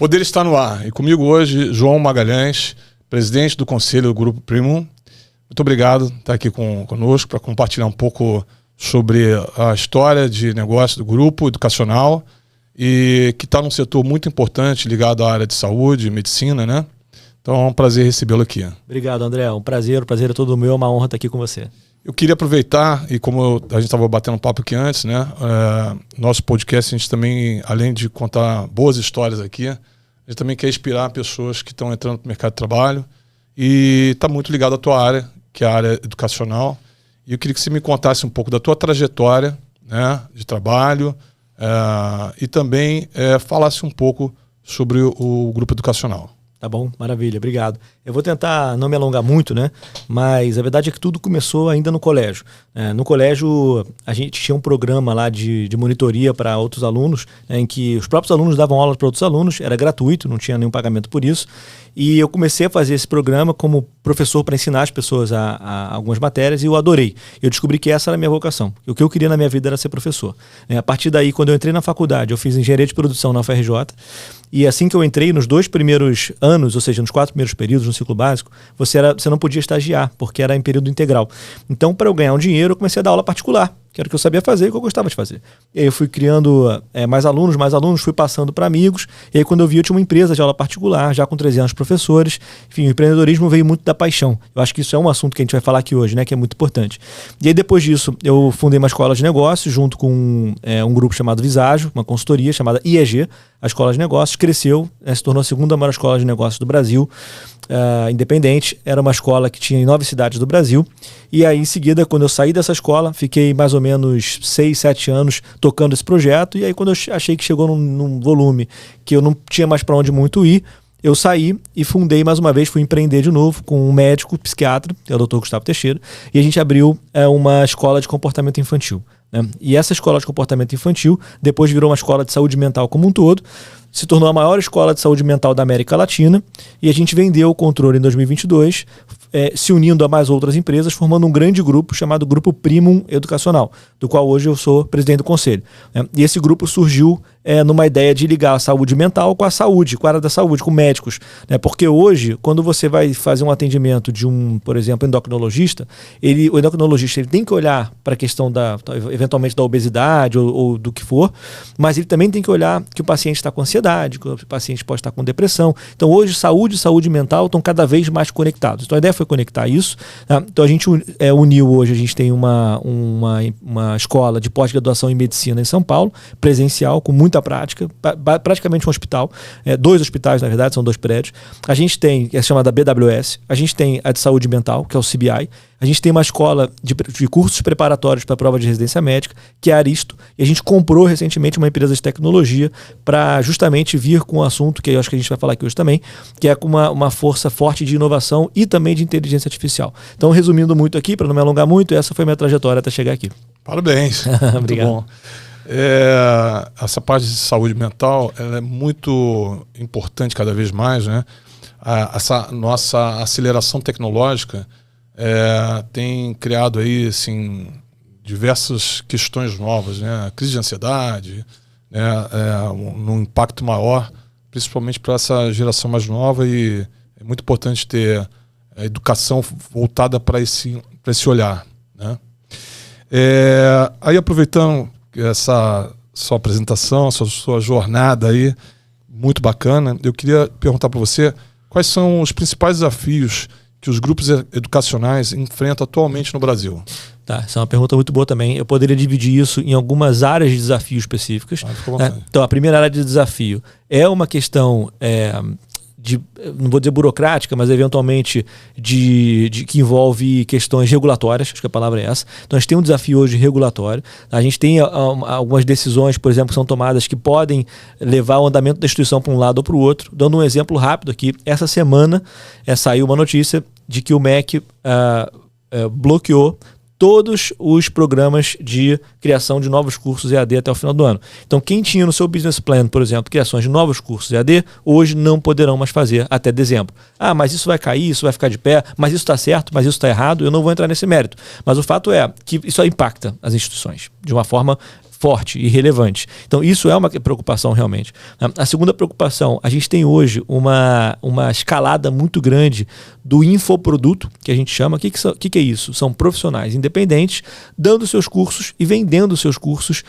Poder estar no ar. E comigo hoje, João Magalhães, presidente do Conselho do Grupo Primum. Muito obrigado por estar aqui conosco para compartilhar um pouco sobre a história de negócio do grupo educacional e que está num setor muito importante ligado à área de saúde e medicina, né? Então é um prazer recebê-lo aqui. Obrigado, André. O prazer é todo meu, é uma honra estar aqui com você. Eu queria aproveitar, e como a gente estava batendo um papo aqui antes, né? Nosso podcast, a gente também, além de contar boas histórias aqui, a gente também quer inspirar pessoas que estão entrando no mercado de trabalho e está muito ligado à tua área, que é a área educacional. E eu queria que você me contasse um pouco da tua trajetória, né, de trabalho e também falasse um pouco sobre o grupo educacional. Tá bom, maravilha, obrigado. Eu vou tentar não me alongar muito, né? Mas a verdade é que tudo começou ainda no colégio. No colégio, a gente tinha um programa lá de monitoria para outros alunos, em que os próprios alunos davam aula para outros alunos, era gratuito, não tinha nenhum pagamento por isso. E eu comecei a fazer esse programa como professor para ensinar as pessoas a algumas matérias e eu adorei. Eu descobri que essa era a minha vocação. O que eu queria na minha vida era ser professor. A partir daí, quando eu entrei na faculdade, eu fiz engenharia de produção na UFRJ. E assim que eu entrei, nos 2 primeiros anos, ou seja, nos 4 primeiros períodos no ciclo básico, você não podia estagiar, porque era em período integral. Então, para eu ganhar um dinheiro, eu comecei a dar aula particular, que era o que eu sabia fazer e o que eu gostava de fazer. E aí eu fui criando mais alunos, fui passando para amigos. E aí quando eu vi, eu tinha uma empresa de aula particular, já com 300 professores. Enfim, o empreendedorismo veio muito da paixão. Eu acho que isso é um assunto que a gente vai falar aqui hoje, né, que é muito importante. E aí depois disso, eu fundei uma escola de negócios junto com um grupo chamado Viságio, uma consultoria chamada IEG, a Escola de Negócios. Cresceu, se tornou a segunda maior escola de negócios do Brasil, independente. Era uma escola que tinha em 9 cidades do Brasil. E aí, em seguida, quando eu saí dessa escola, fiquei mais ou menos 6, 7 anos tocando esse projeto. E aí, quando eu achei que chegou num volume que eu não tinha mais para onde muito ir, eu saí e fundei mais uma vez, fui empreender de novo com um médico psiquiatra, que é o Dr. Gustavo Teixeira, e a gente abriu uma escola de comportamento infantil. E essa escola de comportamento infantil depois virou uma escola de saúde mental como um todo, se tornou a maior escola de saúde mental da América Latina e a gente vendeu o controle em 2022, se unindo a mais outras empresas, formando um grande grupo chamado Grupo Primum Educacional, do qual hoje eu sou presidente do conselho. E esse grupo surgiu numa ideia de ligar a saúde mental com a saúde, com a área da saúde, com médicos. Porque hoje, quando você vai fazer um atendimento de por exemplo, endocrinologista, o endocrinologista ele tem que olhar para a questão eventualmente da obesidade ou do que for, mas ele também tem que olhar que o paciente está com ansiedade, que o paciente pode estar com depressão. Então hoje saúde e saúde mental estão cada vez mais conectados. Então a ideia foi conectar isso. Então a gente uniu hoje, a gente tem uma escola de pós-graduação em medicina em São Paulo, presencial, com muita prática, praticamente um hospital, 2 hospitais na verdade, são 2 prédios. A gente tem, que é chamada BWS, a gente tem a de saúde mental, que é o CBI, a gente tem uma escola de cursos preparatórios para a prova de residência médica, que é a Aristo, e a gente comprou recentemente uma empresa de tecnologia para justamente vir com um assunto que eu acho que a gente vai falar aqui hoje também, que é com uma força forte de inovação e também de inteligência artificial. Então, resumindo muito aqui, para não me alongar muito, essa foi a minha trajetória até chegar aqui. Parabéns. Obrigado. Muito bom. Essa parte de saúde mental ela é muito importante cada vez mais, né? Essa nossa aceleração tecnológica tem criado aí assim, diversas questões novas, né? A crise de ansiedade, né? Um impacto maior, principalmente para essa geração mais nova, e é muito importante ter a educação voltada para esse olhar, né? Aí aproveitando essa sua apresentação, sua jornada aí, muito bacana, eu queria perguntar para você quais são os principais desafios que os grupos educacionais enfrentam atualmente no Brasil. Tá, essa é uma pergunta muito boa também. Eu poderia dividir isso em algumas áreas de desafio específicas. Então, a primeira área de desafio é uma questão não vou dizer burocrática, mas eventualmente que envolve questões regulatórias, acho que a palavra é essa. Então a gente tem um desafio hoje regulatório, a gente tem algumas decisões, por exemplo, que são tomadas que podem levar o andamento da instituição para um lado ou para o outro. Dando um exemplo rápido aqui, essa semana saiu uma notícia de que o MEC bloqueou todos os programas de criação de novos cursos EAD até o final do ano. Então, quem tinha no seu business plan, por exemplo, criações de novos cursos EAD, hoje não poderão mais fazer até dezembro. Ah, mas isso vai cair, isso vai ficar de pé, mas isso está certo, mas isso está errado, eu não vou entrar nesse mérito. Mas o fato é que isso impacta as instituições de uma forma forte e relevante. Então, isso é uma preocupação realmente. A segunda preocupação, a gente tem hoje uma escalada muito grande do infoproduto, que a gente chama. O que é isso? São profissionais independentes dando seus cursos e vendendo seus cursos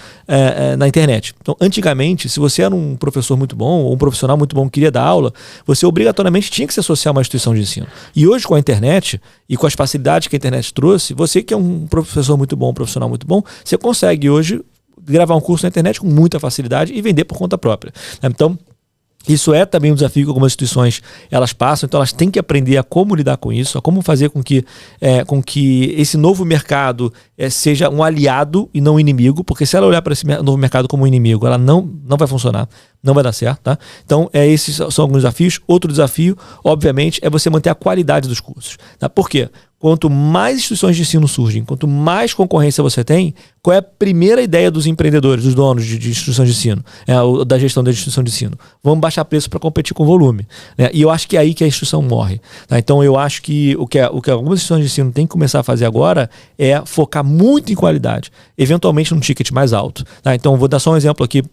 na internet. Então, antigamente, se você era um professor muito bom ou um profissional muito bom que queria dar aula, você obrigatoriamente tinha que se associar a uma instituição de ensino. E hoje, com a internet e com as facilidades que a internet trouxe, você que é um professor muito bom, um profissional muito bom, você consegue hoje gravar um curso na internet com muita facilidade e vender por conta própria. Então, isso é também um desafio que algumas instituições elas passam, então elas têm que aprender a como lidar com isso, a como fazer com que esse novo mercado seja um aliado e não um inimigo, porque se ela olhar para esse novo mercado como um inimigo, ela não vai funcionar, não vai dar certo, tá? Então, esses são alguns desafios. Outro desafio, obviamente, é você manter a qualidade dos cursos. Tá? Por quê? Quanto mais instituições de ensino surgem, quanto mais concorrência você tem, qual é a primeira ideia dos empreendedores, dos donos de instituições de ensino, da gestão da instituição de ensino? Vamos baixar preço para competir com volume. Né? E eu acho que é aí que a instituição morre. Tá? Então eu acho que o que algumas instituições de ensino têm que começar a fazer agora é focar muito em qualidade, eventualmente num ticket mais alto. Tá? Então vou dar só um exemplo aqui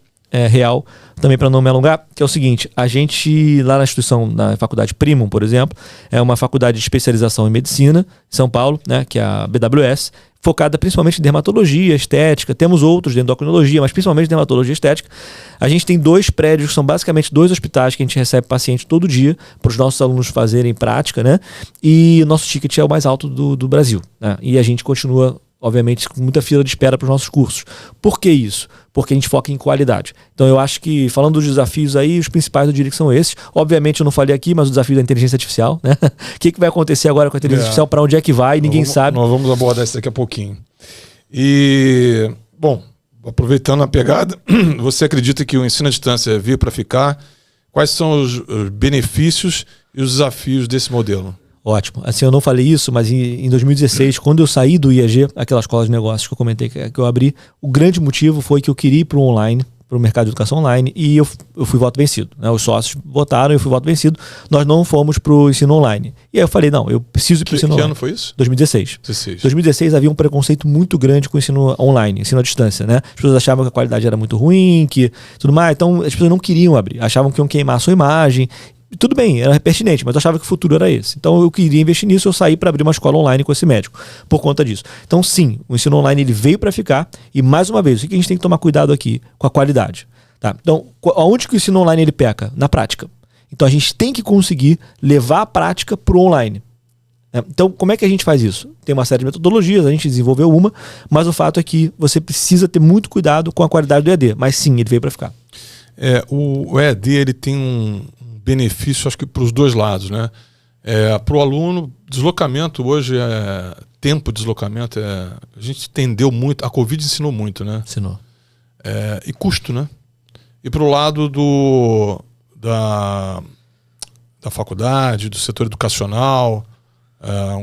real, também para não me alongar, que é o seguinte: a gente lá na instituição, na faculdade Primum, por exemplo, é uma faculdade de especialização em medicina, em São Paulo, né, que é a BWS, focada principalmente em dermatologia, estética. Temos outros de endocrinologia, mas principalmente dermatologia e estética. A gente tem 2 prédios que são basicamente 2 hospitais que a gente recebe paciente todo dia para os nossos alunos fazerem prática, né? E nosso ticket é o mais alto do Brasil, né? E a gente continua, obviamente, com muita fila de espera para os nossos cursos. Por que isso? Porque a gente foca em qualidade. Então eu acho que, falando dos desafios aí, os principais eu diria que são esses. Obviamente eu não falei aqui, mas o desafio da inteligência artificial, né? O que vai acontecer agora com a inteligência artificial? Para onde é que vai? Ninguém sabe. Nós vamos abordar isso daqui a pouquinho. E, bom, aproveitando a pegada, você acredita que o ensino à distância veio para ficar? Quais são os benefícios e os desafios desse modelo? Ótimo. Assim, eu não falei isso, mas em 2016, quando eu saí do IAG, aquela escola de negócios que eu comentei que eu abri, o grande motivo foi que eu queria ir para o online, para o mercado de educação online, e eu fui voto vencido. Né? Os sócios votaram, eu fui voto vencido. Nós não fomos para o ensino online. E aí eu falei, não, eu preciso ir para o ensino online. Que ano foi isso? 2016. 2016 havia um preconceito muito grande com o ensino online, ensino à distância, né? As pessoas achavam que a qualidade era muito ruim, que tudo mais. Então, as pessoas não queriam abrir. Achavam que iam queimar a sua imagem. Tudo bem, era pertinente, mas eu achava que o futuro era esse. Então eu queria investir nisso, eu saí para abrir uma escola online com esse médico, por conta disso. Então sim, o ensino online ele veio para ficar, e mais uma vez, o que a gente tem que tomar cuidado aqui? Com a qualidade. Tá? Então, aonde que o ensino online ele peca? Na prática. Então a gente tem que conseguir levar a prática para o online. Então, como é que a gente faz isso? Tem uma série de metodologias, a gente desenvolveu uma, mas o fato é que você precisa ter muito cuidado com a qualidade do EAD. Mas sim, ele veio para ficar. O EAD ele tem um benefício, acho que para os dois lados, né? Para o aluno, deslocamento hoje, tempo de deslocamento, a gente entendeu muito, a Covid ensinou muito, né? Ensinou. E custo, né? E para o lado da faculdade, do setor educacional,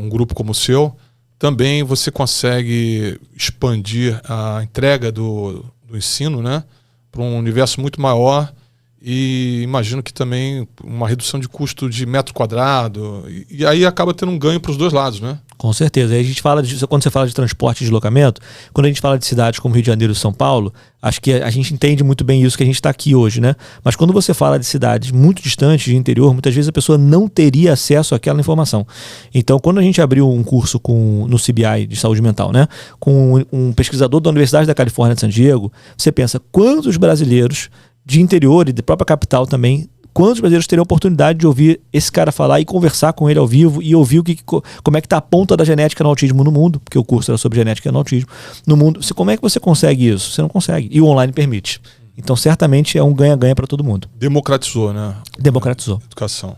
um grupo como o seu, também você consegue expandir a entrega do ensino, né? Para um universo muito maior. E imagino que também uma redução de custo de metro quadrado, e aí acaba tendo um ganho para os dois lados, né? Com certeza. Aí a gente fala quando você fala de transporte e deslocamento, quando a gente fala de cidades como Rio de Janeiro e São Paulo, acho que a gente entende muito bem isso que a gente está aqui hoje, né? Mas quando você fala de cidades muito distantes, de interior, muitas vezes a pessoa não teria acesso àquela informação. Então, quando a gente abriu um curso no CBI de saúde mental, né, com um pesquisador da Universidade da Califórnia de San Diego, você pensa quantos brasileiros de interior e de própria capital também, quantos brasileiros teriam a oportunidade de ouvir esse cara falar e conversar com ele ao vivo e ouvir como é que está a ponta da genética no autismo no mundo, porque o curso era sobre genética no autismo no mundo. Como é que você consegue isso? Você não consegue. E o online permite. Então, certamente é um ganha-ganha para todo mundo. Democratizou, né? Democratizou. Educação.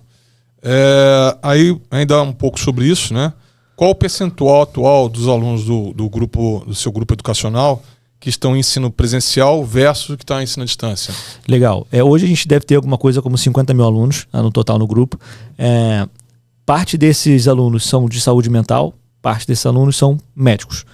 Aí, ainda um pouco sobre isso, né? Qual o percentual atual dos alunos do seu grupo educacional que estão em ensino presencial versus o que está em ensino à distância? Legal. Hoje a gente deve ter alguma coisa como 50 mil alunos no total no grupo. Parte desses alunos são de saúde mental, parte desses alunos são médicos.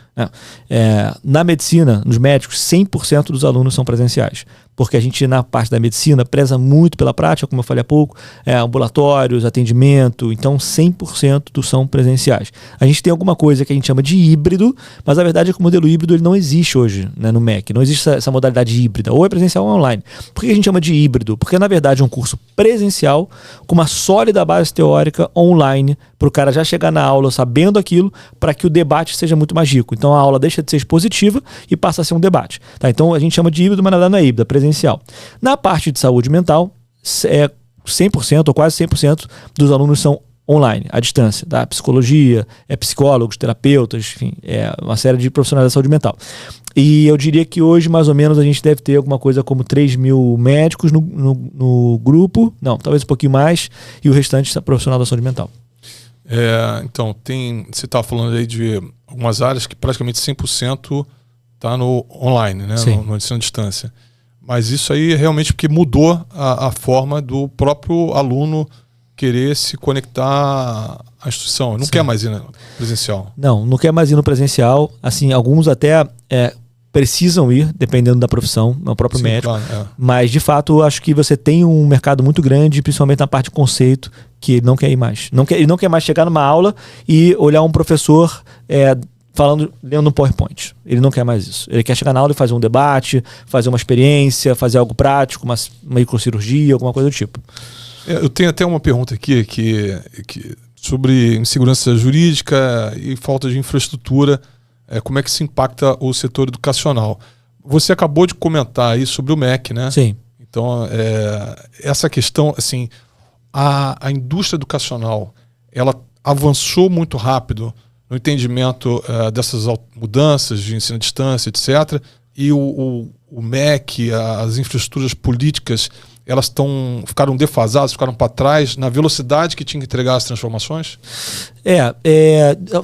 Na medicina, nos médicos, 100% dos alunos são presenciais. porque a gente, na parte da medicina, preza muito pela prática, como eu falei há pouco, ambulatórios, atendimento, então 100% são presenciais. A gente tem alguma coisa que a gente chama de híbrido, mas a verdade é que o modelo híbrido ele não existe hoje, né, no MEC, não existe essa modalidade híbrida, ou é presencial ou é online. Por que a gente chama de híbrido? Porque, na verdade, é um curso presencial com uma sólida base teórica online, para o cara já chegar na aula sabendo aquilo, para que o debate seja muito mais rico. Então a aula deixa de ser expositiva e passa a ser um debate. Tá? Então a gente chama de híbrido, mas na verdade não é híbrido, é presencial. Na parte de saúde mental, 100% ou quase 100% dos alunos são online, à distância. Tá? Psicologia, psicólogos, terapeutas, enfim, uma série de profissionais da saúde mental. E eu diria que hoje, mais ou menos, a gente deve ter alguma coisa como 3 mil médicos no grupo, não, talvez um pouquinho mais, e o restante é profissional da saúde mental. Então, você estava falando aí de algumas áreas que praticamente 100% está no online, né? No ensino à distância. Mas isso aí é realmente porque mudou a forma do próprio aluno querer se conectar à instituição. Não quer mais ir no presencial. Não quer mais ir no presencial. Assim, alguns até precisam ir, dependendo da profissão, no próprio médico. Claro, Mas, de fato, acho que você tem um mercado muito grande, principalmente na parte de conceito, que ele não quer ir mais. Ele não quer mais chegar numa aula e olhar um professor lendo um PowerPoint. Ele não quer mais isso. Ele quer chegar na aula e fazer um debate, fazer uma experiência, fazer algo prático, uma microcirurgia, alguma coisa do tipo. Eu tenho até uma pergunta aqui sobre insegurança jurídica e falta de infraestrutura. Como é que se impacta o setor educacional? Você acabou de comentar aí sobre o MEC, né? Sim. Então, essa questão, assim, a indústria educacional, ela avançou muito rápido no entendimento dessas mudanças de ensino à distância, etc. E o MEC, as infraestruturas políticas, elas ficaram defasadas, ficaram para trás na velocidade que tinha que entregar as transformações?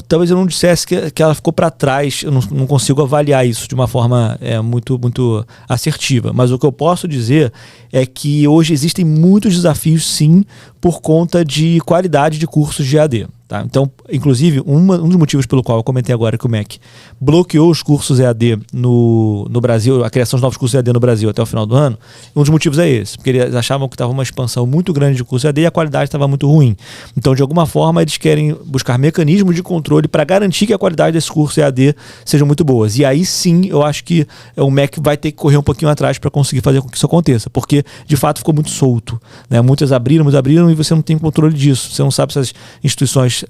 Talvez eu não dissesse que ela ficou para trás, eu não consigo avaliar isso de uma forma muito, muito assertiva, mas o que eu posso dizer é que hoje existem muitos desafios, sim, por conta de qualidade de cursos de EAD. Tá? Então, inclusive, um dos motivos pelo qual eu comentei agora que o MEC bloqueou os cursos EAD no Brasil, a criação de novos cursos EAD no Brasil até o final do ano, um dos motivos é esse, porque eles achavam que estava uma expansão muito grande de cursos EAD e a qualidade estava muito ruim. Então, de alguma forma, eles querem buscar mecanismos de controle para garantir que a qualidade desse curso EAD sejam muito boas. E aí sim, eu acho que o MEC vai ter que correr um pouquinho atrás para conseguir fazer com que isso aconteça, porque de fato ficou muito solto. Né? Muitas abriram e você não tem controle disso. Você não sabe se as instituições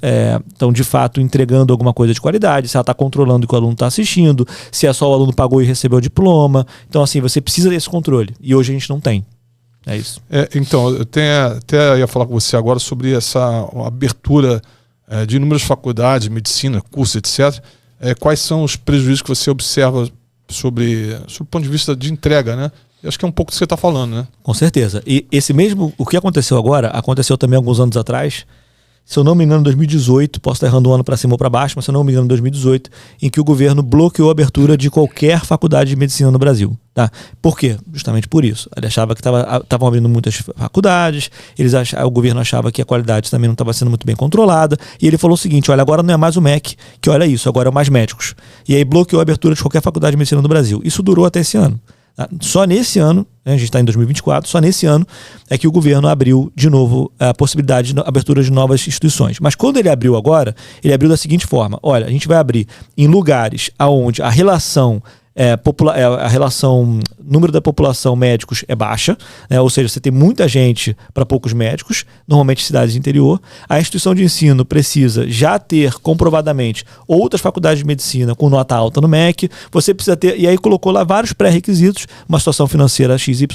estão de fato entregando alguma coisa de qualidade, se ela está controlando o que o aluno está assistindo, se é só o aluno pagou e recebeu o diploma. Então, assim, você precisa desse controle. E hoje a gente não tem. É isso. Então, eu até ia falar com você agora sobre essa abertura de inúmeras faculdades, medicina, cursos, etc. Quais são os prejuízos que você observa sobre o ponto de vista de entrega, né? Eu acho que é um pouco do que você está falando, né? Com certeza. E o que aconteceu agora, aconteceu também alguns anos atrás, se eu não me engano, em 2018, posso estar errando um ano para cima ou para baixo, mas se eu não me engano, em 2018, em que o governo bloqueou a abertura de qualquer faculdade de medicina no Brasil. Tá? Por quê? Justamente por isso. Ele achava que estavam abrindo muitas faculdades, o governo achava que a qualidade também não estava sendo muito bem controlada, e ele falou o seguinte: olha, agora não é mais o MEC que olha isso, agora é mais médicos. E aí bloqueou a abertura de qualquer faculdade de medicina no Brasil. Isso durou até esse ano. Só nesse ano, a gente está em 2024, só nesse ano é que o governo abriu de novo a possibilidade de abertura de novas instituições. Mas quando ele abriu agora, ele abriu da seguinte forma: olha, a gente vai abrir em lugares onde a relação número da população médicos é baixa, né? Ou seja, você tem muita gente para poucos médicos, normalmente cidades de interior. A instituição de ensino precisa já ter comprovadamente outras faculdades de medicina com nota alta no MEC, você precisa ter, e aí colocou lá vários pré-requisitos, uma situação financeira XYZ,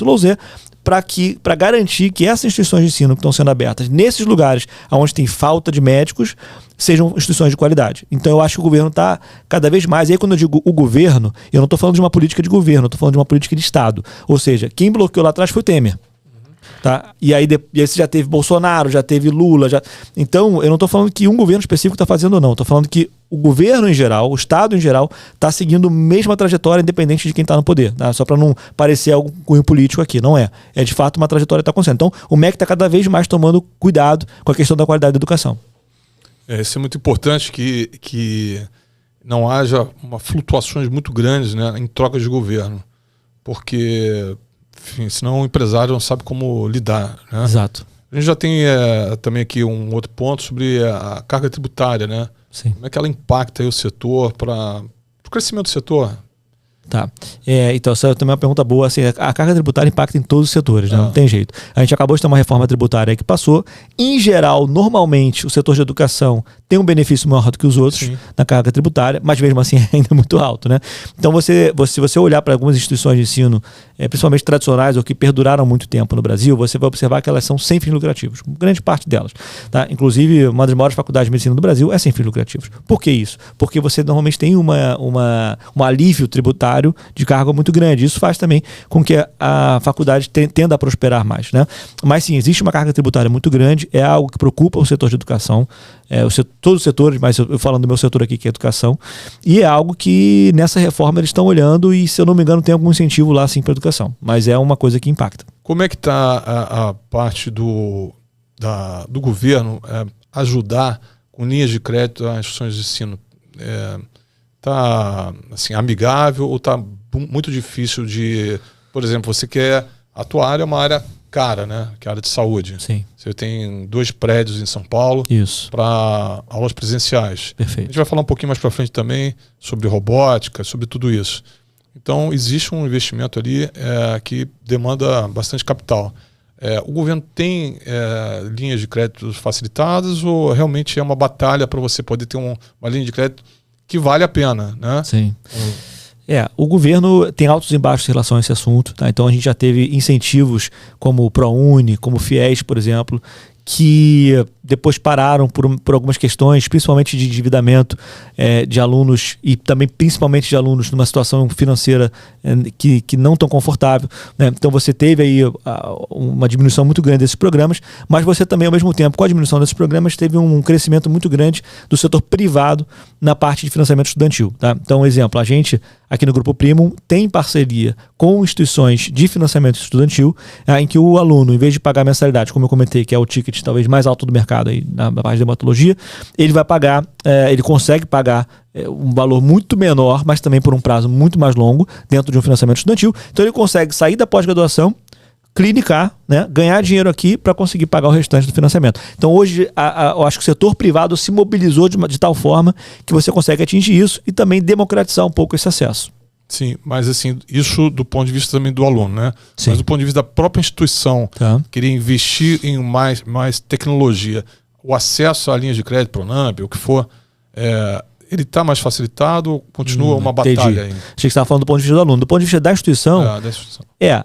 para garantir que essas instituições de ensino que estão sendo abertas nesses lugares onde tem falta de médicos sejam instituições de qualidade. Então eu acho que o governo está cada vez mais, e aí quando eu digo o governo, eu não estou falando de uma política de governo, eu estou falando de uma política de Estado. Ou seja, quem bloqueou lá atrás foi o Temer. Tá? E aí você já teve Bolsonaro, já teve Lula. Então, eu não estou falando que um governo específico está fazendo ou não. Estou falando que o governo em geral, o Estado em geral, está seguindo a mesma trajetória independente de quem está no poder. Tá? Só para não parecer algo cunho político aqui. Não é. É de fato uma trajetória que está acontecendo. Então, o MEC está cada vez mais tomando cuidado com a questão da qualidade da educação. Isso é muito importante que não haja flutuações muito grandes, né, em troca de governo. Porque Enfim, senão o empresário não sabe como lidar, né? Exato. A gente já tem também aqui um outro ponto sobre a carga tributária, né? Sim. Como é que ela impacta aí o setor para o crescimento do setor? Tá. Então, essa também é uma pergunta boa. Assim, a carga tributária impacta em todos os setores, né? Não tem jeito. A gente acabou de ter uma reforma tributária que passou. Em geral, normalmente, o setor de educação tem um benefício maior do que os outros na carga tributária, mas mesmo assim ainda é muito alto, né? Então, se você olhar para algumas instituições de ensino, principalmente tradicionais ou que perduraram muito tempo no Brasil, você vai observar que elas são sem fins lucrativos, grande parte delas. Tá? Inclusive, uma das maiores faculdades de medicina do Brasil é sem fins lucrativos. Por que isso? Porque você normalmente tem um alívio tributário de carga muito grande. Isso faz também com que a faculdade tenda a prosperar mais, né? Mas sim, existe uma carga tributária muito grande, é algo que preocupa o setor de educação, todos os setores, mas eu falando do meu setor aqui, que é a educação, e é algo que nessa reforma eles estão olhando e, se eu não me engano, tem algum incentivo lá sim para a educação, mas é uma coisa que impacta. Como é que está a parte do governo ajudar com linhas de crédito as instituições de ensino? Tá assim, amigável ou tá muito difícil de, por exemplo, você quer, a tua área é uma área cara, né? Que é a área de saúde. Sim. Você tem 2 prédios em São Paulo para aulas presenciais. Perfeito. A gente vai falar um pouquinho mais para frente também sobre robótica, sobre tudo isso. Então, existe um investimento ali que demanda bastante capital. O governo tem linhas de crédito facilitadas ou realmente é uma batalha para você poder ter uma linha de crédito que vale a pena, né? Sim. O governo tem altos e baixos em relação a esse assunto, tá? Então a gente já teve incentivos como o ProUni, como o FIES, por exemplo, que depois pararam por algumas questões, principalmente de endividamento de alunos e também principalmente de alunos numa situação financeira que não tão confortável, né? Então você teve aí uma diminuição muito grande desses programas, mas você também, ao mesmo tempo, com a diminuição desses programas, teve um crescimento muito grande do setor privado na parte de financiamento estudantil, tá? Então, exemplo, a gente aqui no Grupo Primum tem parceria com instituições de financiamento estudantil, em que o aluno, em vez de pagar mensalidade, como eu comentei, que é o ticket talvez mais alto do mercado aí na parte de dermatologia, ele vai pagar, ele consegue pagar um valor muito menor, mas também por um prazo muito mais longo dentro de um financiamento estudantil. Então ele consegue sair da pós-graduação, clinicar, né, ganhar dinheiro aqui para conseguir pagar o restante do financiamento. Então hoje eu acho que o setor privado se mobilizou de tal forma que você consegue atingir isso e também democratizar um pouco esse acesso. Sim, mas assim, isso do ponto de vista também do aluno, né? Sim. Mas do ponto de vista da própria instituição, querer investir em mais tecnologia, o acesso à linha de crédito, Pronamp, o que for, ele está mais facilitado ou continua uma batalha ainda? Achei que você estava falando do ponto de vista do aluno. Do ponto de vista da instituição,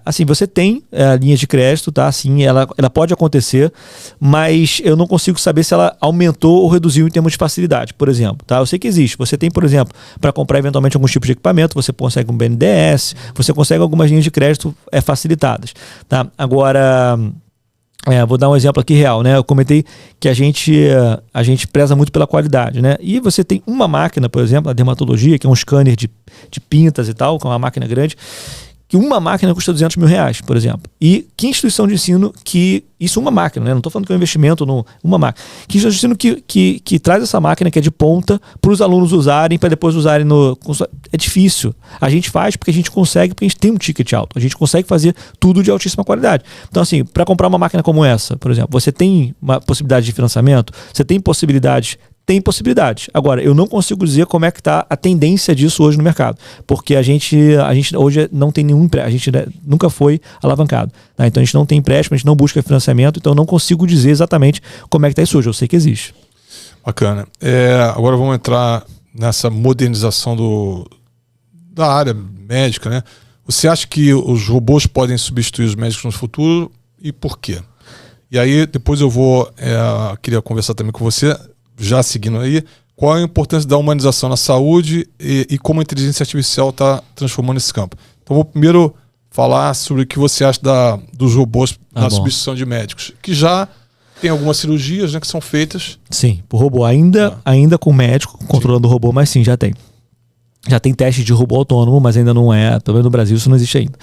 assim, você tem linhas de crédito, tá? Assim, ela pode acontecer, mas eu não consigo saber se ela aumentou ou reduziu em termos de facilidade, por exemplo, tá? Eu sei que existe. Você tem, por exemplo, para comprar eventualmente alguns tipos de equipamento, você consegue um BNDES, você consegue algumas linhas de crédito facilitadas, tá? Agora, vou dar um exemplo aqui real, né? Eu comentei que a gente preza muito pela qualidade, né? E você tem uma máquina, por exemplo, a dermatologia, que é um scanner de pintas e tal, que é uma máquina grande, que uma máquina custa R$200 mil, por exemplo. E que instituição de ensino que... Isso é uma máquina, né? Não estou falando que é um investimento numa máquina. Que instituição de ensino que traz essa máquina que é de ponta para os alunos usarem, para depois usarem no... É difícil. A gente faz porque a gente consegue, porque a gente tem um ticket alto. A gente consegue fazer tudo de altíssima qualidade. Então, assim, para comprar uma máquina como essa, por exemplo, você tem uma possibilidade de financiamento, você tem possibilidades. Tem possibilidades. Agora, eu não consigo dizer como é que está a tendência disso hoje no mercado, porque a gente hoje não tem nenhum empréstimo, a gente nunca foi alavancado, tá? Então a gente não tem empréstimo, a gente não busca financiamento, então eu não consigo dizer exatamente como é que está isso hoje. Eu sei que existe. Bacana. Agora vamos entrar nessa modernização da área médica, né? Você acha que os robôs podem substituir os médicos no futuro e por quê? E aí depois eu queria conversar também com você, já seguindo aí, qual a importância da humanização na saúde e como a inteligência artificial está transformando esse campo. Então vou primeiro falar sobre o que você acha dos robôs na substituição de médicos, que já tem algumas cirurgias, né, que são feitas. Sim, por robô, ainda com médico controlando o robô, mas sim, já tem. Já tem teste de robô autônomo, mas ainda não é, também no Brasil isso não existe ainda.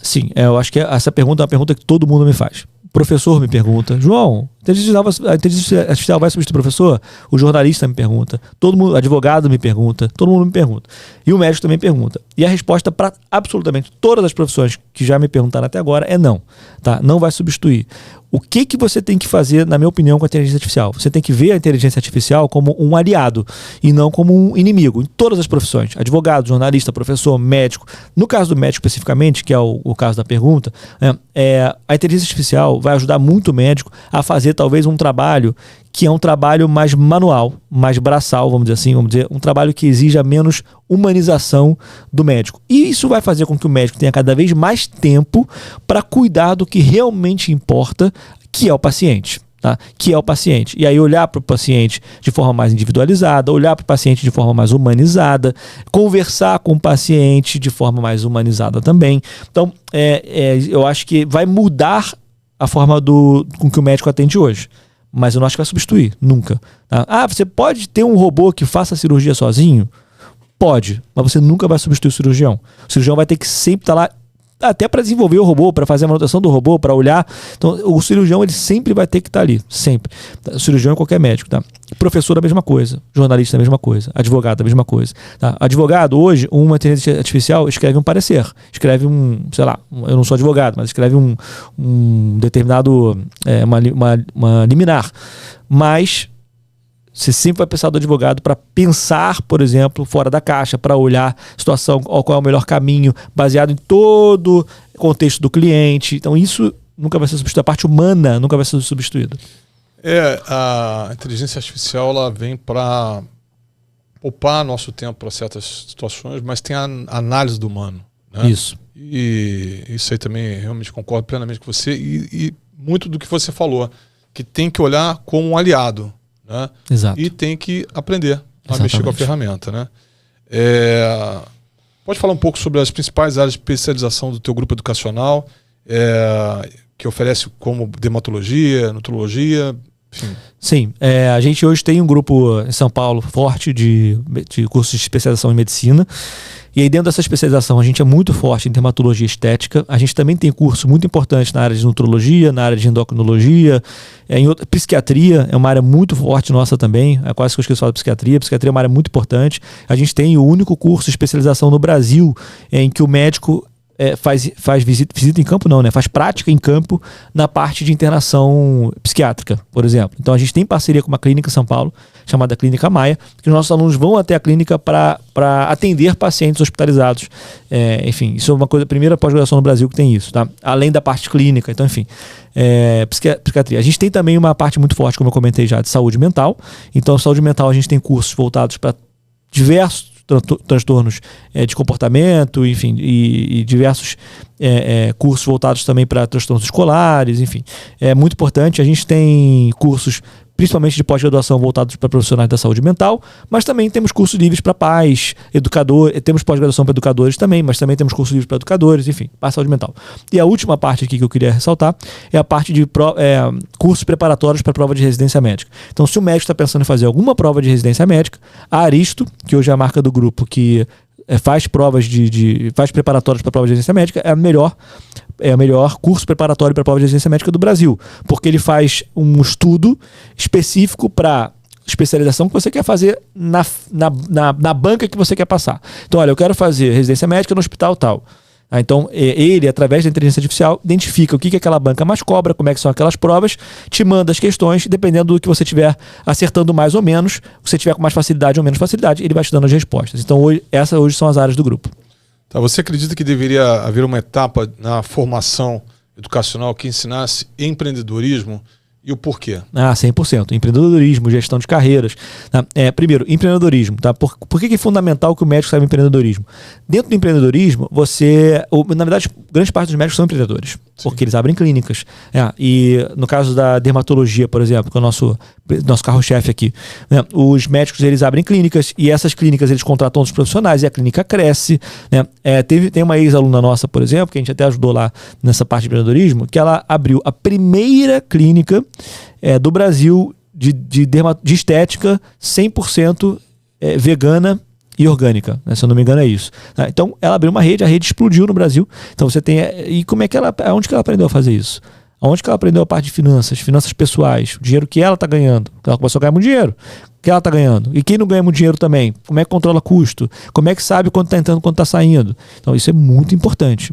Sim, eu acho que essa pergunta é uma pergunta que todo mundo me faz. O professor me pergunta, João, A inteligência artificial vai substituir o professor? O jornalista me pergunta, todo mundo, advogado me pergunta, todo mundo me pergunta. E o médico também pergunta. E a resposta para absolutamente todas as profissões que já me perguntaram até agora é não. Tá? Não vai substituir. O que você tem que fazer, na minha opinião, com a inteligência artificial? Você tem que ver a inteligência artificial como um aliado e não como um inimigo, em todas as profissões. Advogado, jornalista, professor, médico. No caso do médico especificamente, que é o caso da pergunta, a inteligência artificial vai ajudar muito o médico a fazer talvez um trabalho que é um trabalho mais manual, mais braçal, vamos dizer, um trabalho que exija menos humanização do médico. E isso vai fazer com que o médico tenha cada vez mais tempo para cuidar do que realmente importa, que é o paciente. Tá? Que é o paciente. E aí olhar para o paciente de forma mais individualizada, olhar para o paciente de forma mais humanizada, conversar com o paciente de forma mais humanizada também. Então, eu acho que vai mudar a forma com que o médico atende hoje. Mas eu não acho que vai substituir, nunca. Tá? Você pode ter um robô que faça a cirurgia sozinho? Pode, mas você nunca vai substituir o cirurgião. O cirurgião vai ter que sempre estar lá, até para desenvolver o robô, para fazer a manutenção do robô, para olhar. Então, o cirurgião ele sempre vai ter que estar ali, sempre. O cirurgião é qualquer médico, tá? Professor a mesma coisa, jornalista a mesma coisa, advogado a mesma coisa. Tá? Advogado, hoje, uma inteligência artificial escreve um parecer, escreve eu não sou advogado, mas escreve um determinado, uma liminar. Mas você sempre vai precisar do advogado para pensar, por exemplo, fora da caixa, para olhar a situação, qual é o melhor caminho, baseado em todo o contexto do cliente. Então isso nunca vai ser substituído, a parte humana nunca vai ser substituída. A inteligência artificial ela vem para poupar nosso tempo para certas situações, mas tem a análise do humano. Né? Isso. E isso aí também realmente concordo plenamente com você. E muito do que você falou, que tem que olhar como um aliado. Né? Exato. E tem que aprender a mexer com a ferramenta. Né? Pode falar um pouco sobre as principais áreas de especialização do teu grupo educacional, que oferece como dermatologia, nutrologia, enfim. Sim, a gente hoje tem um grupo em São Paulo forte de cursos de especialização em medicina. E aí dentro dessa especialização a gente é muito forte em dermatologia estética. A gente também tem cursos muito importantes na área de nutrologia, na área de endocrinologia, psiquiatria é uma área muito forte nossa também. É quase que eu esqueci de falar de psiquiatria. Psiquiatria é uma área muito importante. A gente tem o único curso de especialização no Brasil em que o médico faz visita em campo, não, né? Faz prática em campo na parte de internação psiquiátrica, por exemplo. Então a gente tem parceria com uma clínica em São Paulo, chamada Clínica Maia, que os nossos alunos vão até a clínica para atender pacientes hospitalizados. Enfim, isso é uma coisa, a primeira pós-graduação no Brasil que tem isso, tá? Além da parte clínica, então enfim. Psiquiatria. A gente tem também uma parte muito forte, como eu comentei já, de saúde mental. Então, saúde mental a gente tem cursos voltados para diversos transtornos de comportamento, enfim, e diversos cursos voltados também para transtornos escolares, enfim. É muito importante. A gente tem cursos principalmente de pós-graduação voltados para profissionais da saúde mental, mas também temos cursos livres para pais, educadores, temos pós-graduação para educadores também, mas também temos cursos livres para educadores, enfim, para saúde mental. E a última parte aqui que eu queria ressaltar é a parte de cursos preparatórios para prova de residência médica. Então, se o médico está pensando em fazer alguma prova de residência médica, a Aristo, que hoje é a marca do grupo que faz provas faz preparatórios para prova de residência médica, é o melhor curso preparatório para prova de residência médica do Brasil, porque ele faz um estudo específico para especialização que você quer fazer na banca que você quer passar. Então, olha, eu quero fazer residência médica no hospital tal. Então, ele, através da inteligência artificial, identifica o que aquela banca mais cobra, como é que são aquelas provas, te manda as questões, dependendo do que você estiver acertando mais ou menos, se você tiver com mais facilidade ou menos facilidade, ele vai te dando as respostas. Então, essas hoje são as áreas do grupo. Tá, você acredita que deveria haver uma etapa na formação educacional que ensinasse empreendedorismo? E o porquê? 100%. Empreendedorismo, gestão de carreiras. Tá? Primeiro, empreendedorismo. Tá? Por que é fundamental que o médico saiba empreendedorismo? Dentro do empreendedorismo, na verdade, grande parte dos médicos são empreendedores. Sim. Porque eles abrem clínicas. E no caso da dermatologia, por exemplo, que é o nosso carro-chefe aqui, né? Os médicos eles abrem clínicas e essas clínicas eles contratam outros profissionais e a clínica cresce. Né? Tem uma ex-aluna nossa, por exemplo, que a gente até ajudou lá nessa parte de empreendedorismo, que ela abriu a primeira clínica do Brasil de estética 100% vegana e orgânica, né? Se eu não me engano é isso. Então ela abriu uma rede, a rede explodiu no Brasil. Então você tem... E como é que onde que ela aprendeu a fazer isso? Onde que ela aprendeu a parte de finanças pessoais, o dinheiro que ela está ganhando. Ela começou a ganhar muito dinheiro. O que ela está ganhando? E quem não ganha muito dinheiro também? Como é que controla custo? Como é que sabe quando está entrando, quando está saindo? Então isso é muito importante,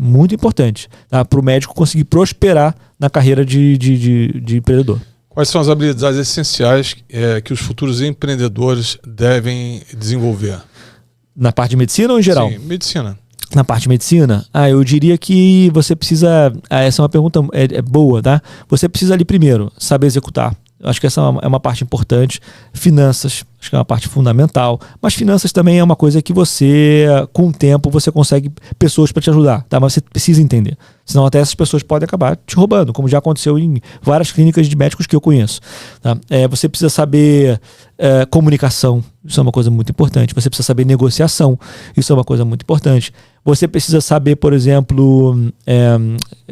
tá? Para o médico conseguir prosperar na carreira de empreendedor. Quais são as habilidades essenciais que os futuros empreendedores devem desenvolver? Na parte de medicina ou em geral? Sim, medicina. Na parte de medicina, eu diria que você precisa... essa é uma pergunta boa, tá? Você precisa ali primeiro saber executar. Acho que essa é uma parte importante. Finanças, acho que é uma parte fundamental. Mas finanças também é uma coisa que você, com o tempo, você consegue pessoas para te ajudar, tá? Mas você precisa entender. Senão até essas pessoas podem acabar te roubando, como já aconteceu em várias clínicas de médicos que eu conheço. Tá? Você precisa saber comunicação, isso é uma coisa muito importante. Você precisa saber negociação, isso é uma coisa muito importante. Você precisa saber, por exemplo,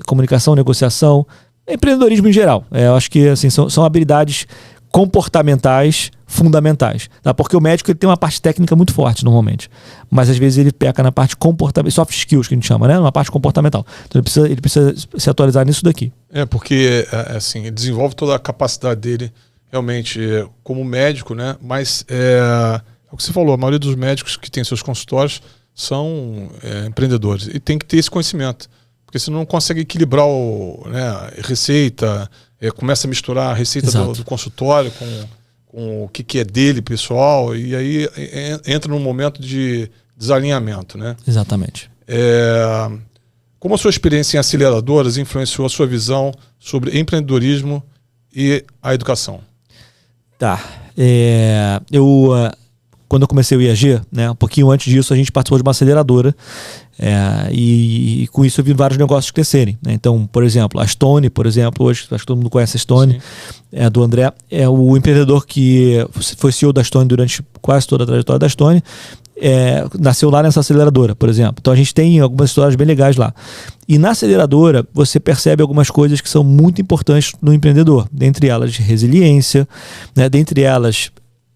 comunicação, negociação, empreendedorismo em geral. Eu acho que assim, são habilidades comportamentais fundamentais. Tá? Porque o médico ele tem uma parte técnica muito forte normalmente. Mas às vezes ele peca na parte comportamental, soft skills que a gente chama, né? Na parte comportamental. Então ele precisa se atualizar nisso daqui. Porque assim, ele desenvolve toda a capacidade dele realmente como médico, né? Mas é o que você falou, a maioria dos médicos que tem seus consultórios são empreendedores. E tem que ter esse conhecimento. Porque senão não consegue equilibrar receita, começa a misturar a receita do consultório com o que é dele, pessoal, e aí entra num momento de desalinhamento, né? Exatamente. Como a sua experiência em aceleradoras influenciou a sua visão sobre empreendedorismo e a educação? Tá. Quando eu comecei o IAG, né, um pouquinho antes disso, a gente participou de uma aceleradora e com isso eu vi vários negócios crescerem. Né? Então, por exemplo, a Stone, hoje acho que todo mundo conhece a Stone, do André, é o empreendedor que foi CEO da Stone durante quase toda a trajetória da Stone, nasceu lá nessa aceleradora, por exemplo. Então a gente tem algumas histórias bem legais lá. E na aceleradora você percebe algumas coisas que são muito importantes no empreendedor, dentre elas resiliência, né? Dentre elas,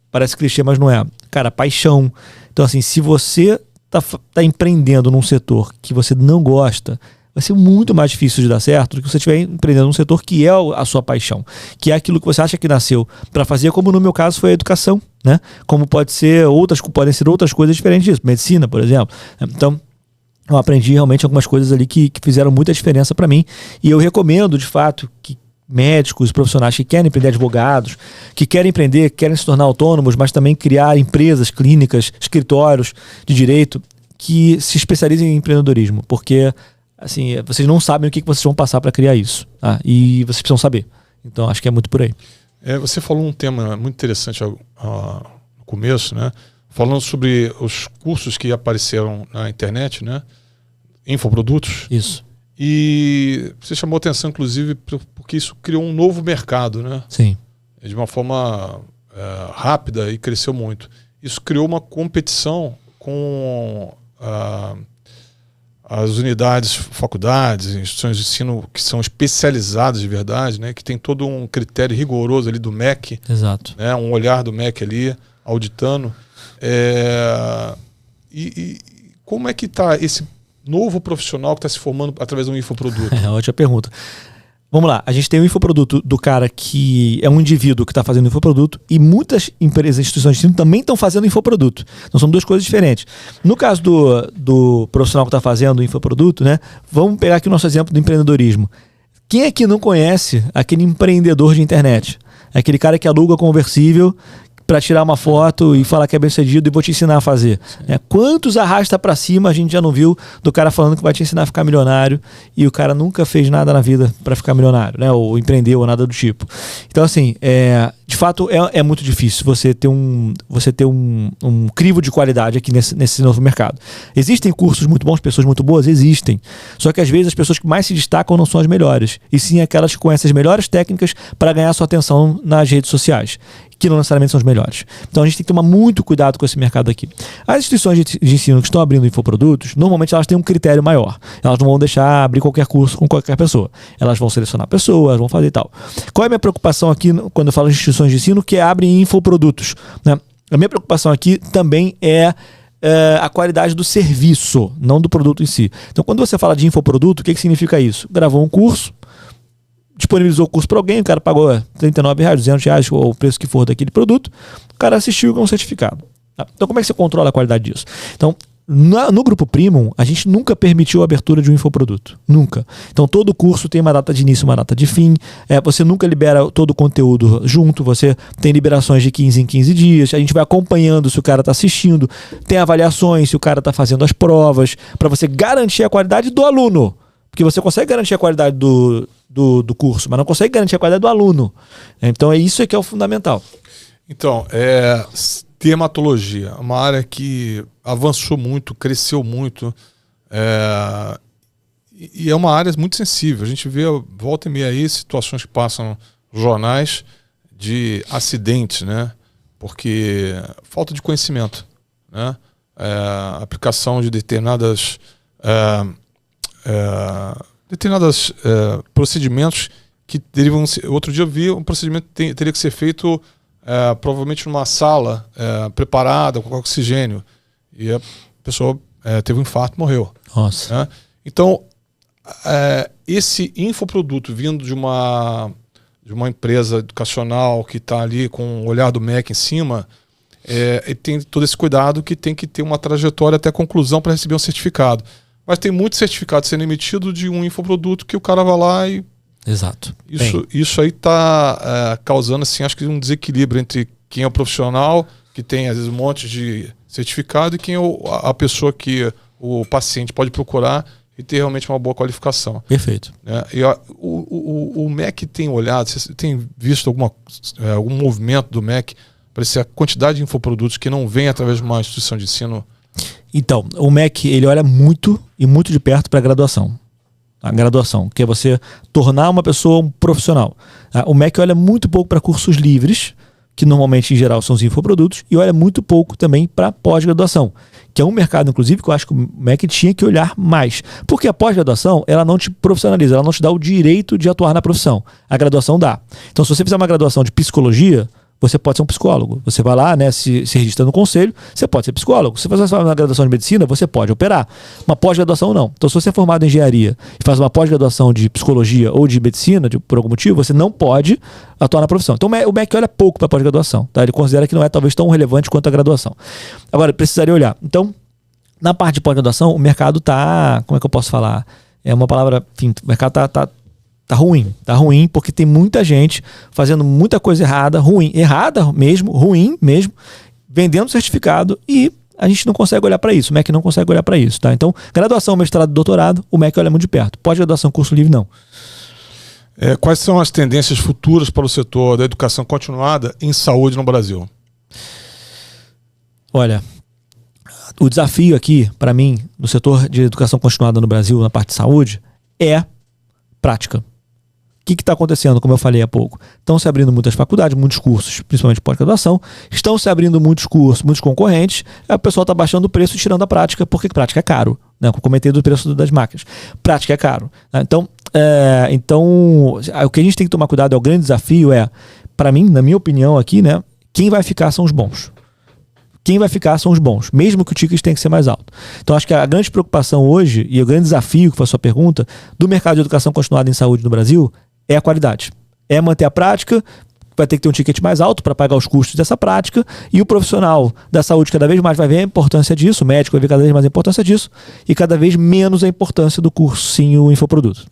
parece clichê, mas não é. Cara, paixão. Então, assim, se você tá empreendendo num setor que você não gosta, vai ser muito mais difícil de dar certo do que você estiver empreendendo num setor que é a sua paixão, que é aquilo que você acha que nasceu para fazer, como no meu caso foi a educação, né? Como podem ser outras coisas diferentes disso, medicina, por exemplo. Então, eu aprendi realmente algumas coisas ali que fizeram muita diferença para mim, e eu recomendo, de fato, que médicos, profissionais que querem empreender, advogados, que querem empreender, que querem se tornar autônomos, mas também criar empresas, clínicas, escritórios de direito, que se especializem em empreendedorismo, porque assim, vocês não sabem o que vocês vão passar para criar isso, tá? E vocês precisam saber. Então, acho que é muito por aí. Você falou um tema muito interessante no começo, né? Falando sobre os cursos que apareceram na internet, né? Infoprodutos. Isso. E você chamou atenção, inclusive, porque isso criou um novo mercado, né? Sim. De uma forma rápida e cresceu muito. Isso criou uma competição com as unidades, faculdades, instituições de ensino que são especializadas de verdade, né? Que tem todo um critério rigoroso ali do MEC. Exato. Né? Um olhar do MEC ali, auditando. E como é que está esse novo profissional que está se formando através de um infoproduto? Ótima pergunta. Vamos lá, a gente tem o infoproduto do cara que é um indivíduo que está fazendo infoproduto, e muitas empresas e instituições de ensino também estão fazendo infoproduto. Então são duas coisas diferentes. No caso do profissional que está fazendo o infoproduto, né, vamos pegar aqui o nosso exemplo do empreendedorismo. Quem é que não conhece aquele empreendedor de internet? É aquele cara que aluga conversível para tirar uma foto e falar que é bem-sucedido e vou te ensinar a fazer. Quantos arrasta para cima a gente já não viu do cara falando que vai te ensinar a ficar milionário, e o cara nunca fez nada na vida para ficar milionário, né? Ou empreendeu ou nada do tipo. Então, assim, de fato é muito difícil você ter um crivo de qualidade aqui nesse novo mercado. Existem cursos muito bons, pessoas muito boas? Existem. Só que às vezes as pessoas que mais se destacam não são as melhores, e sim aquelas que conhecem as melhores técnicas para ganhar sua atenção nas redes sociais, que não necessariamente são os melhores. Então a gente tem que tomar muito cuidado com esse mercado aqui. As instituições de ensino que estão abrindo infoprodutos, normalmente elas têm um critério maior. Elas não vão deixar abrir qualquer curso com qualquer pessoa. Elas vão selecionar pessoas, vão fazer e tal. Qual é a minha preocupação aqui quando eu falo de instituições de ensino que abrem infoprodutos? Né? A minha preocupação aqui também é a qualidade do serviço, não do produto em si. Então quando você fala de infoproduto, o que significa isso? Gravou um curso disponibilizou o curso para alguém, o cara pagou R$39, R$200, ou o preço que for daquele produto, o cara assistiu com um certificado. Tá? Então, como é que você controla a qualidade disso? Então, no Grupo Premium, a gente nunca permitiu a abertura de um infoproduto. Nunca. Então, todo curso tem uma data de início, uma data de fim. Você nunca libera todo o conteúdo junto. Você tem liberações de 15 em 15 dias. A gente vai acompanhando se o cara está assistindo. Tem avaliações se o cara está fazendo as provas, para você garantir a qualidade do aluno. Porque você consegue garantir a qualidade do curso, mas não consegue garantir a qualidade do aluno. Então, é isso que é o fundamental. Então, dermatologia, uma área que avançou muito, cresceu muito, e é uma área muito sensível. A gente vê, volta e meia aí, situações que passam nos jornais de acidentes, né? Porque falta de conhecimento, né? Aplicação de determinados procedimentos que derivam... Outro dia eu vi um procedimento que teria que ser feito provavelmente numa sala preparada com oxigênio, e a pessoa teve um infarto e morreu. Nossa. Né? Então, esse infoproduto vindo de uma empresa educacional que está ali com o olhar do MEC em cima, e tem todo esse cuidado que tem que ter uma trajetória até a conclusão para receber um certificado. Mas tem muito certificado sendo emitido de um infoproduto que o cara vai lá e... Exato. Isso aí está causando, assim, acho que um desequilíbrio entre quem é o profissional, que tem às vezes um monte de certificado, e quem é a pessoa que o paciente pode procurar e ter realmente uma boa qualificação. Perfeito. E o MEC tem olhado, você tem visto algum movimento do MEC para essa quantidade de infoprodutos que não vem através de uma instituição de ensino? Então, o MEC, ele olha muito e muito de perto para a graduação. A graduação, que é você tornar uma pessoa um profissional. O MEC olha muito pouco para cursos livres, que normalmente, em geral, são os infoprodutos, e olha muito pouco também para pós-graduação, que é um mercado, inclusive, que eu acho que o MEC tinha que olhar mais. Porque a pós-graduação, ela não te profissionaliza, ela não te dá o direito de atuar na profissão. A graduação dá. Então, se você fizer uma graduação de psicologia, você pode ser um psicólogo. Você vai lá, né, se registra no conselho, você pode ser psicólogo. Se você faz uma graduação de medicina, você pode operar. Uma pós-graduação, não. Então, se você é formado em engenharia e faz uma pós-graduação de psicologia ou de medicina, por algum motivo, você não pode atuar na profissão. Então, o MEC olha pouco para a pós-graduação. Tá? Ele considera que não é talvez tão relevante quanto a graduação. Agora, precisaria olhar. Então, na parte de pós-graduação, o mercado está... Como é que eu posso falar? É uma palavra... Enfim, o mercado está Tá ruim porque tem muita gente fazendo muita coisa errada ruim mesmo, vendendo certificado, e a gente não consegue olhar para isso. O MEC não consegue olhar para isso, tá? Então, graduação, mestrado, doutorado, o MEC olha muito de perto. Pós-graduação, curso livre, não. Quais são as tendências futuras para o setor da educação continuada em saúde no Brasil? Olha, o desafio aqui, para mim, no setor de educação continuada no Brasil, na parte de saúde, é prática. O que está acontecendo, como eu falei há pouco? Estão se abrindo muitas faculdades, muitos cursos, principalmente pós-graduação. Estão se abrindo muitos cursos, muitos concorrentes. O pessoal está baixando o preço e tirando a prática, porque prática é caro. Né? Eu comentei do preço das máquinas. Prática é caro. Né? Então, o que a gente tem que tomar cuidado, o grande desafio para mim, na minha opinião aqui, né, quem vai ficar são os bons. Quem vai ficar são os bons, mesmo que o ticket tenha que ser mais alto. Então, acho que a grande preocupação hoje, e o grande desafio, que foi a sua pergunta, do mercado de educação continuada em saúde no Brasil, é a qualidade. É manter a prática, vai ter que ter um ticket mais alto para pagar os custos dessa prática, e o profissional da saúde cada vez mais vai ver a importância disso, o médico vai ver cada vez mais a importância disso, e cada vez menos a importância do cursinho infoproduto.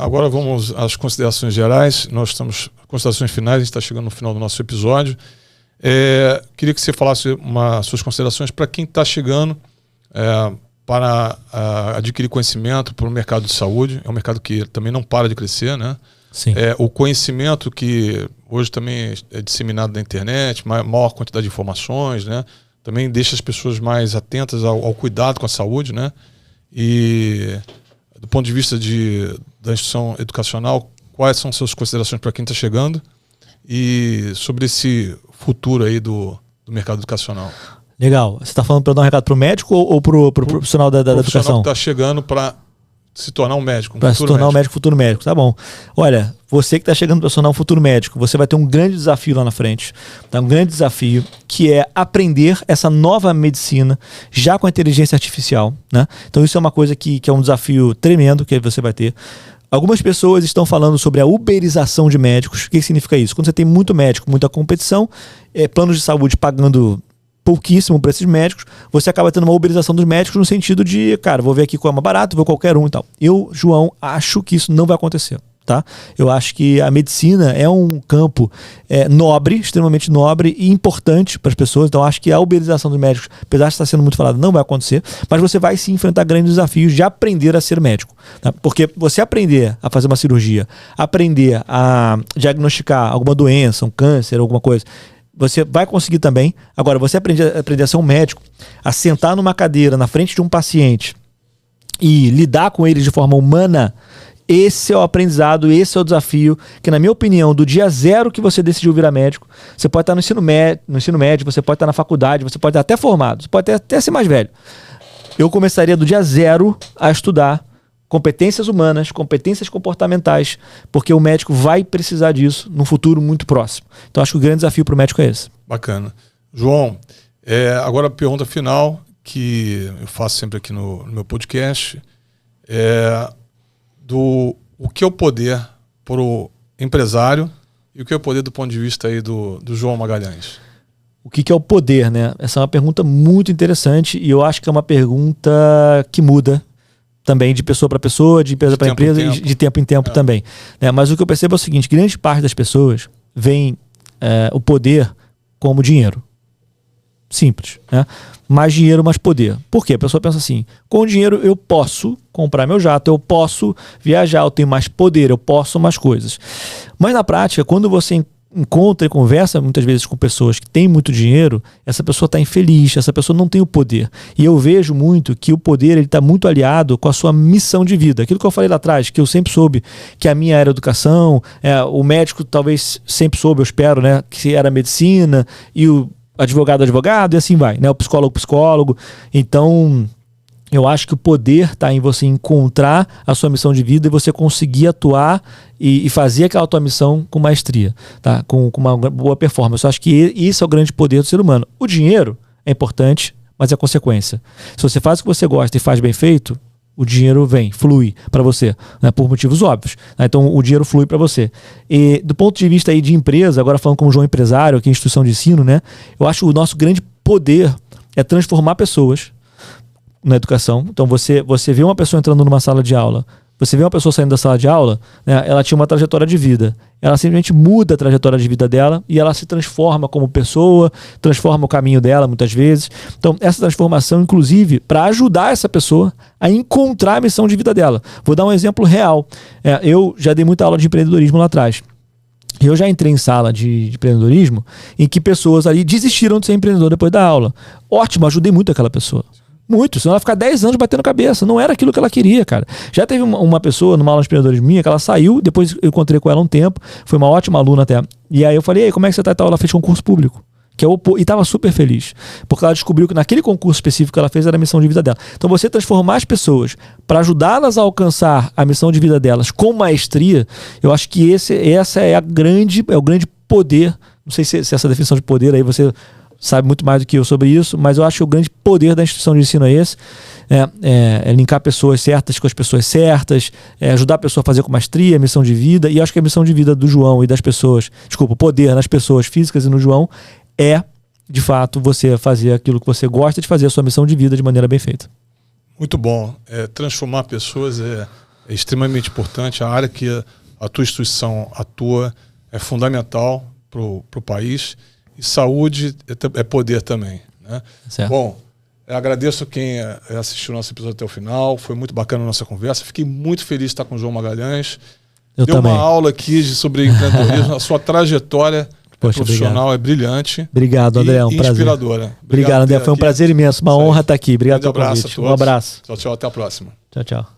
Agora vamos às considerações gerais. Nós estamos considerações finais, a gente está chegando no final do nosso episódio. Queria que você falasse suas considerações para quem está chegando para adquirir conhecimento para o mercado de saúde. É um mercado que também não para de crescer, né? Sim. O conhecimento que hoje também é disseminado na internet, maior quantidade de informações, né? Também deixa as pessoas mais atentas ao cuidado com a saúde, né? E do ponto de vista da instituição educacional, quais são suas considerações para quem está chegando e sobre esse futuro aí do mercado educacional? Legal. Você está falando para dar um recado para o médico ou para o profissional da educação? O profissional que está chegando para se tornar um médico. Para se tornar um médico, futuro médico. Tá bom. Olha, você que está chegando para se tornar um futuro médico, você vai ter um grande desafio lá na frente. Tá? Um grande desafio que é aprender essa nova medicina já com a inteligência artificial. Né? Então isso é uma coisa que é um desafio tremendo que você vai ter. Algumas pessoas estão falando sobre a uberização de médicos. O que significa isso? Quando você tem muito médico, muita competição, planos de saúde pagando pouquíssimo para esses médicos, você acaba tendo uma uberização dos médicos no sentido de, cara, vou ver aqui qual é mais barato, vou qualquer um e tal. Eu, João, acho que isso não vai acontecer. Tá? Eu acho que a medicina é um campo nobre, extremamente nobre e importante para as pessoas. Então, acho que a uberização dos médicos, apesar de estar sendo muito falado, não vai acontecer, mas você vai sim enfrentar grandes desafios de aprender a ser médico. Tá? Porque você aprender a fazer uma cirurgia, aprender a diagnosticar alguma doença, um câncer, alguma coisa, você vai conseguir também. Agora, você aprender a ser um médico, a sentar numa cadeira na frente de um paciente e lidar com ele de forma humana, esse é o aprendizado, esse é o desafio, que na minha opinião, do dia zero que você decidiu virar médico, você pode estar no ensino médio, você pode estar na faculdade, você pode estar até formado, você pode até ser mais velho. Eu começaria do dia zero a estudar competências humanas, competências comportamentais, porque o médico vai precisar disso num futuro muito próximo. Então acho que o grande desafio para o médico é esse. Bacana. João, agora a pergunta final, que eu faço sempre aqui no meu podcast, o que é o poder para o empresário e o que é o poder do ponto de vista aí do João Magalhães? O que é o poder, né? Essa é uma pergunta muito interessante e eu acho que é uma pergunta que muda também de pessoa para pessoa, de empresa para empresa e de tempo em tempo também. Né? Mas o que eu percebo é o seguinte, grande parte das pessoas veem o poder como dinheiro. Simples, né? Mais dinheiro, mais poder. Por quê? A pessoa pensa assim, com dinheiro eu posso comprar meu jato, eu posso viajar, eu tenho mais poder, eu posso mais coisas. Mas na prática, quando você encontra e conversa muitas vezes com pessoas que têm muito dinheiro, essa pessoa está infeliz, essa pessoa não tem o poder. E eu vejo muito que o poder está muito aliado com a sua missão de vida. Aquilo que eu falei lá atrás, que eu sempre soube que a minha era educação, o médico talvez sempre soube, eu espero, né, que era medicina, e o advogado, e assim vai, né? O psicólogo. Então, eu acho que o poder está em você encontrar a sua missão de vida e você conseguir atuar e fazer aquela tua missão com maestria, tá? Com uma boa performance. Eu acho que isso é o grande poder do ser humano. O dinheiro é importante, mas é consequência. Se você faz o que você gosta e faz bem feito, o dinheiro vem, flui para você, né, por motivos óbvios. Né? Então, o dinheiro flui para você. E do ponto de vista aí de empresa, agora falando como João empresário, aqui em instituição de ensino, né, eu acho que o nosso grande poder é transformar pessoas na educação. Então, você vê uma pessoa entrando numa sala de aula, você vê uma pessoa saindo da sala de aula, né, ela tinha uma trajetória de vida. Ela simplesmente muda a trajetória de vida dela e ela se transforma como pessoa, transforma o caminho dela muitas vezes. Então, essa transformação, inclusive, para ajudar essa pessoa a encontrar a missão de vida dela. Vou dar um exemplo real. Eu já dei muita aula de empreendedorismo lá atrás. Eu já entrei em sala de empreendedorismo em que pessoas ali desistiram de ser empreendedor depois da aula. Ótimo, ajudei muito aquela pessoa. Muito, senão ela vai ficar 10 anos batendo cabeça. Não era aquilo que ela queria, cara. Já teve uma pessoa numa aula de empreendedorismo minha que ela saiu, depois eu encontrei com ela um tempo, foi uma ótima aluna até. E aí eu falei, ei, como é que você tá e tal? Ela fez concurso público. E estava super feliz, porque ela descobriu que naquele concurso específico que ela fez era a missão de vida dela. Então você transformar as pessoas para ajudá-las a alcançar a missão de vida delas com maestria, eu acho que essa é o grande poder. Não sei se essa definição de poder aí você sabe muito mais do que eu sobre isso, mas eu acho que o grande poder da instituição de ensino é esse, é linkar pessoas certas com as pessoas certas, ajudar a pessoa a fazer com maestria, a missão de vida, e acho que a missão de vida do João e das pessoas, o poder nas pessoas físicas e no João é, de fato, você fazer aquilo que você gosta de fazer, a sua missão de vida de maneira bem feita. Muito bom. Transformar pessoas é extremamente importante. A área que a tua instituição atua é fundamental para o país. E saúde é poder também. Né? Certo. Bom, eu agradeço quem assistiu o nosso episódio até o final. Foi muito bacana a nossa conversa. Fiquei muito feliz de estar com o João Magalhães. Eu Deu também. uma aula aqui sobre empreendedorismo. A sua trajetória profissional obrigado. É brilhante. Obrigado, André. Um prazer. Inspiradora. Obrigado, André. Foi um prazer imenso. Uma honra estar aqui. Obrigado pelo convite. Um abraço. Tchau, tchau. Até a próxima. Tchau, tchau.